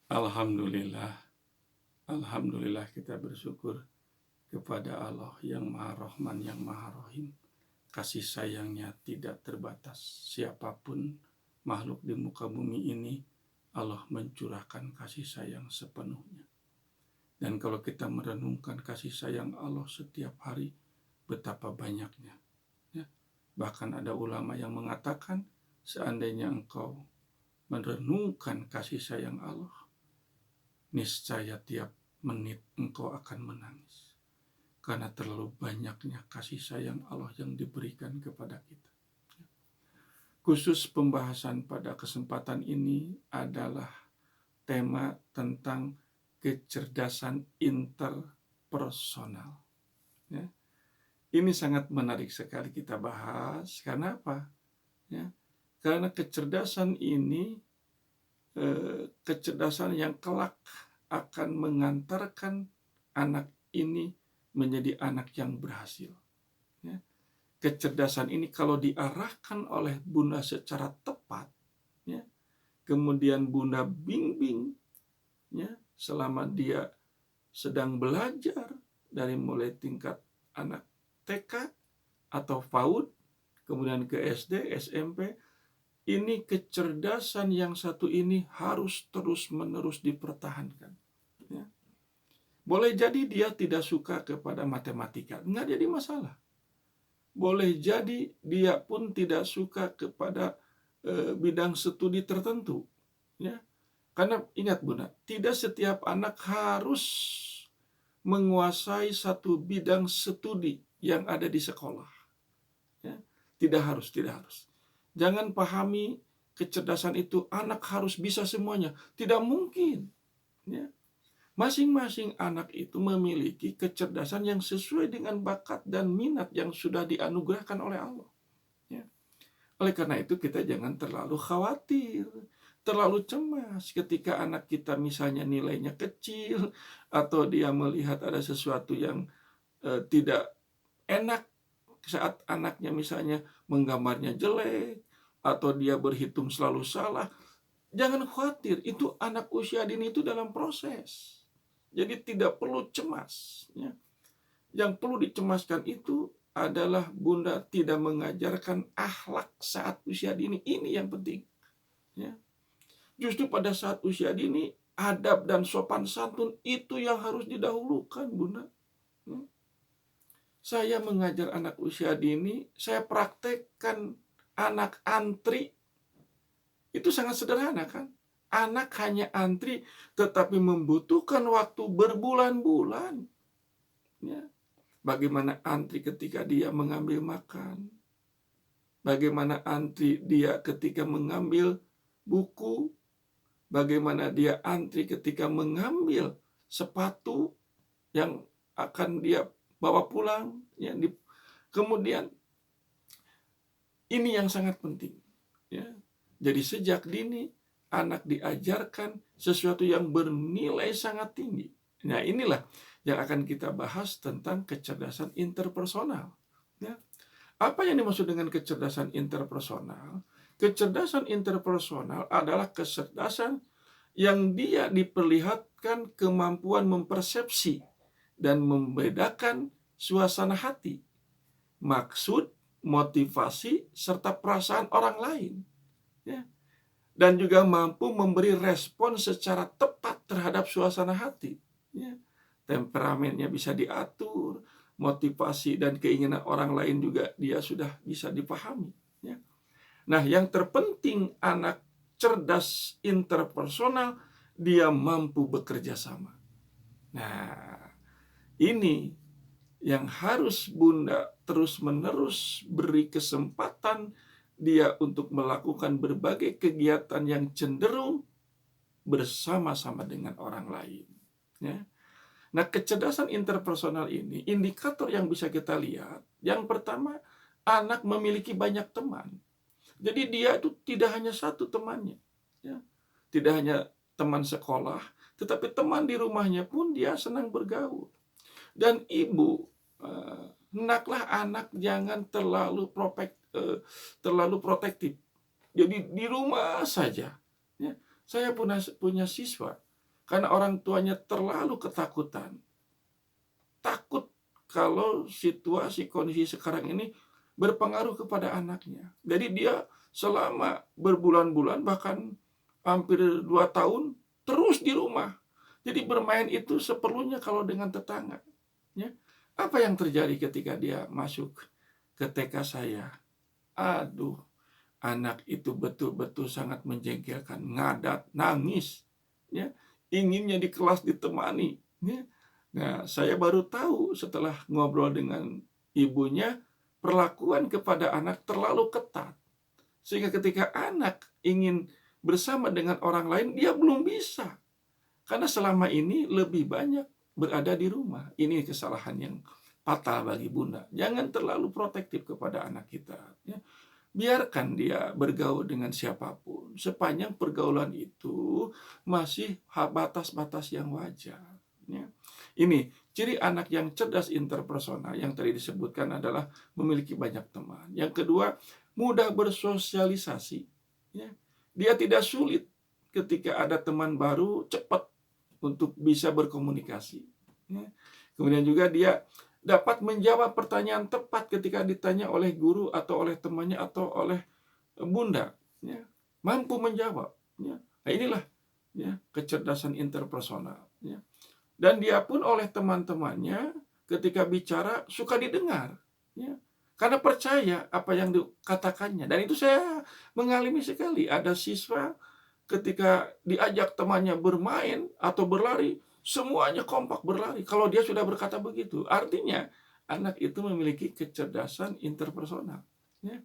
Alhamdulillah, Alhamdulillah kita bersyukur kepada Allah yang Maha Rahman, yang Maha Rahim. Kasih sayangnya tidak terbatas. Siapapun makhluk di muka bumi ini, Allah mencurahkan kasih sayang sepenuhnya. Dan kalau kita merenungkan kasih sayang Allah setiap hari, betapa banyaknya. Ya. Bahkan ada ulama yang mengatakan, seandainya engkau merenungkan kasih sayang Allah, niscaya tiap menit engkau akan menangis. Karena terlalu banyaknya kasih sayang Allah yang diberikan kepada kita. Khusus pembahasan pada kesempatan ini adalah tema tentang kecerdasan interpersonal. Ya. Ini sangat menarik sekali kita bahas. Karena apa? Ya. Karena kecerdasan ini kecerdasan yang kelak akan mengantarkan anak ini menjadi anak yang berhasil. Ya. Kecerdasan ini kalau diarahkan oleh Bunda secara tepat, ya, kemudian Bunda bimbing, ya, selama dia sedang belajar dari mulai tingkat anak TK atau PAUD, kemudian ke SD, SMP, ini kecerdasan yang satu ini harus terus-menerus dipertahankan. Ya. Boleh jadi dia tidak suka kepada matematika, nggak jadi masalah. Boleh jadi dia pun tidak suka kepada bidang studi tertentu. Ya. Karena ingat Bunda, tidak setiap anak harus menguasai satu bidang studi yang ada di sekolah. Ya. Tidak harus. Jangan pahami kecerdasan itu anak harus bisa semuanya. Tidak mungkin. Ya. Masing-masing anak itu memiliki kecerdasan yang sesuai dengan bakat dan minat yang sudah dianugerahkan oleh Allah. Ya. Oleh karena itu kita jangan terlalu khawatir, terlalu cemas ketika anak kita misalnya nilainya kecil, atau dia melihat ada sesuatu yang tidak enak saat anaknya misalnya menggambarnya jelek, atau dia berhitung selalu salah. Jangan khawatir, itu anak usia dini itu dalam proses. Jadi tidak perlu cemas. Ya. Yang perlu dicemaskan itu adalah Bunda tidak mengajarkan akhlak saat usia dini. Ini yang penting. Ya. Justru pada saat usia dini, adab dan sopan santun itu yang harus didahulukan, Bunda. Ya. Saya mengajar anak usia dini, saya praktekkan anak antri. Itu sangat sederhana kan? Anak hanya antri, tetapi membutuhkan waktu berbulan-bulan. Ya. Bagaimana antri ketika dia mengambil makan. Bagaimana antri dia ketika mengambil buku. Bagaimana dia antri ketika mengambil sepatu yang akan dia bawa pulang. Ya. Kemudian, ini yang sangat penting. Ya. Jadi sejak dini, anak diajarkan sesuatu yang bernilai sangat tinggi. Nah, inilah yang akan kita bahas tentang kecerdasan interpersonal. Ya. Apa yang dimaksud dengan kecerdasan interpersonal? Kecerdasan interpersonal adalah kecerdasan yang dia diperlihatkan kemampuan mempersepsi dan membedakan suasana hati, maksud, motivasi, serta perasaan orang lain. Ya. Dan juga mampu memberi respon secara tepat terhadap suasana hati. Ya. Temperamennya bisa diatur, motivasi dan keinginan orang lain juga dia sudah bisa dipahami. Ya. Nah, yang terpenting anak cerdas interpersonal, dia mampu bekerja sama. Nah, ini yang harus Bunda terus-menerus beri kesempatan dia untuk melakukan berbagai kegiatan yang cenderung bersama-sama dengan orang lain. Ya. Nah, kecerdasan interpersonal ini, indikator yang bisa kita lihat, yang pertama, anak memiliki banyak teman. Jadi dia itu tidak hanya satu temannya. Ya. Tidak hanya teman sekolah, tetapi teman di rumahnya pun dia senang bergaul. Dan ibu, hendaklah anak jangan terlalu protektif. Jadi di rumah saja. Ya. Saya punya siswa, karena orang tuanya terlalu ketakutan. Takut kalau situasi kondisi sekarang ini berpengaruh kepada anaknya. Jadi dia selama berbulan-bulan bahkan hampir 2 tahun terus di rumah. Jadi bermain itu seperlunya kalau dengan tetangga. Ya. Apa yang terjadi ketika dia masuk ke TK saya? Aduh, anak itu betul-betul sangat menjengkelkan, ngadat, nangis, ya, inginnya di kelas ditemani, ya. Nah, saya baru tahu setelah ngobrol dengan ibunya, perlakuan kepada anak terlalu ketat. Sehingga ketika anak ingin bersama dengan orang lain, dia belum bisa. Karena selama ini lebih banyak berada di rumah. Ini kesalahan yang fatal bagi bunda. Jangan terlalu protektif kepada anak kita, ya. Biarkan dia bergaul dengan siapapun, sepanjang pergaulan itu masih batas-batas yang wajar. Ya. Ini ciri anak yang cerdas interpersonal yang tadi disebutkan adalah memiliki banyak teman. Yang kedua, mudah bersosialisasi. Ya. Dia tidak sulit ketika ada teman baru, cepat untuk bisa berkomunikasi. Ya. Kemudian juga dia dapat menjawab pertanyaan tepat ketika ditanya oleh guru atau oleh temannya atau oleh bunda, ya. Mampu menjawab, ya. Nah, inilah, ya, kecerdasan interpersonal, ya. Dan dia pun oleh teman-temannya ketika bicara suka didengar, ya. Karena percaya apa yang dikatakannya. Dan itu saya mengalami sekali. Ada siswa ketika diajak temannya bermain atau berlari, semuanya kompak berlari. Kalau dia sudah berkata begitu, artinya anak itu memiliki kecerdasan interpersonal. Ya.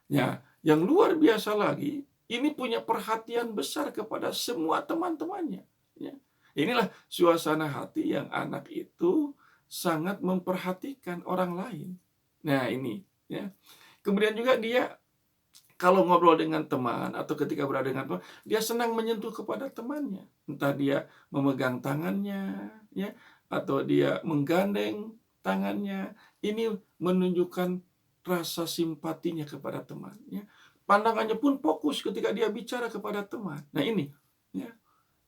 Ya, yang luar biasa lagi, ini punya perhatian besar kepada semua teman-temannya. Ya. Inilah suasana hati yang anak itu sangat memperhatikan orang lain. Nah, ini, ya. Kemudian juga dia kalau ngobrol dengan teman atau ketika berada dengan teman, dia senang menyentuh kepada temannya. Entah dia memegang tangannya, ya, atau dia menggandeng tangannya. Ini menunjukkan rasa simpatinya kepada teman. Ya. Pandangannya pun fokus ketika dia bicara kepada teman. Nah ini, ya.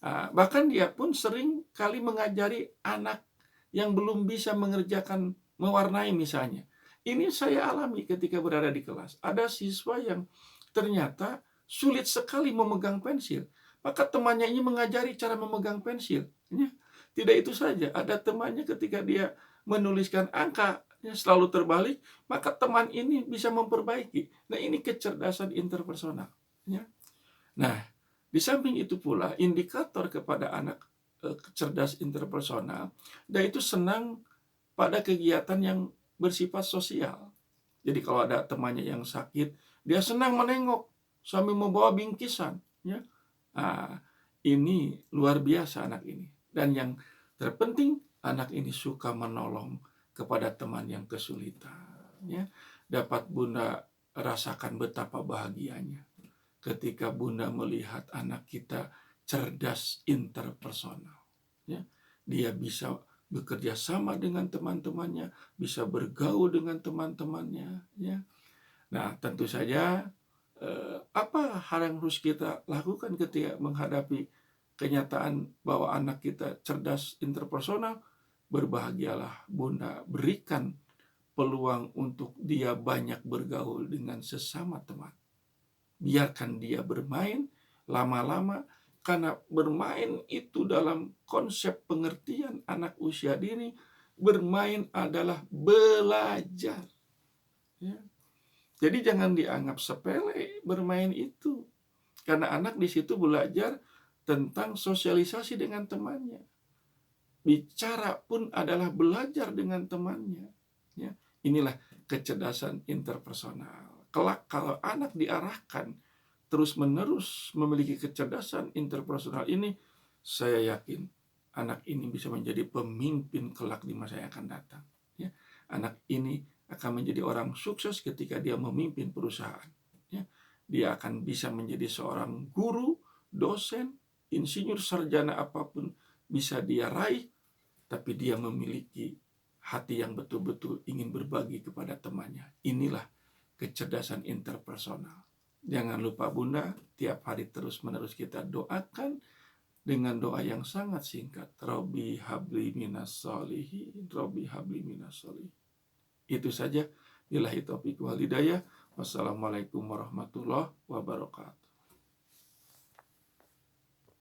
Bahkan dia pun sering kali mengajari anak yang belum bisa mengerjakan mewarnai misalnya. Ini saya alami ketika berada di kelas. Ada siswa yang ternyata sulit sekali memegang pensil. Maka temannya ini mengajari cara memegang pensil. Ya, tidak itu saja, ada temannya ketika dia menuliskan angka selalu terbalik, maka teman ini bisa memperbaiki. Nah, ini kecerdasan interpersonal. Ya. Nah, di samping itu pula indikator kepada anak cerdas interpersonal, dia itu senang pada kegiatan yang bersifat sosial. Jadi kalau ada temannya yang sakit, dia senang menengok sambil membawa bingkisan. Ya. Nah, ini luar biasa anak ini. Dan yang terpenting, anak ini suka menolong kepada teman yang kesulitan. Ya. Dapat bunda rasakan betapa bahagianya ketika bunda melihat anak kita cerdas interpersonal. Ya. Dia bisa bekerja sama dengan teman-temannya, bisa bergaul dengan teman-temannya. Ya. Nah, tentu saja apa hal yang harus kita lakukan ketika menghadapi kenyataan bahwa anak kita cerdas interpersonal? Berbahagialah bunda, berikan peluang untuk dia banyak bergaul dengan sesama teman. Biarkan dia bermain lama-lama, karena bermain itu dalam konsep pengertian anak usia dini, bermain adalah belajar. Ya. Jadi jangan dianggap sepele bermain itu. Karena anak di situ belajar tentang sosialisasi dengan temannya. Bicara pun adalah belajar dengan temannya. Ya. Inilah kecerdasan interpersonal. Kelak kalau anak diarahkan terus-menerus memiliki kecerdasan interpersonal ini, saya yakin anak ini bisa menjadi pemimpin kelak di masa yang akan datang. Ya. Anak ini akan menjadi orang sukses ketika dia memimpin perusahaan. Ya. Dia akan bisa menjadi seorang guru, dosen, insinyur, sarjana apapun bisa dia raih, tapi dia memiliki hati yang betul-betul ingin berbagi kepada temannya. Inilah kecerdasan interpersonal. Jangan lupa bunda, tiap hari terus-menerus kita doakan dengan doa yang sangat singkat. Robbi habli minas solihin, Robbi habli minas solihin. Itu saja. Billahi taufiq wal hidayah. Wassalamualaikum warahmatullahi wabarakatuh.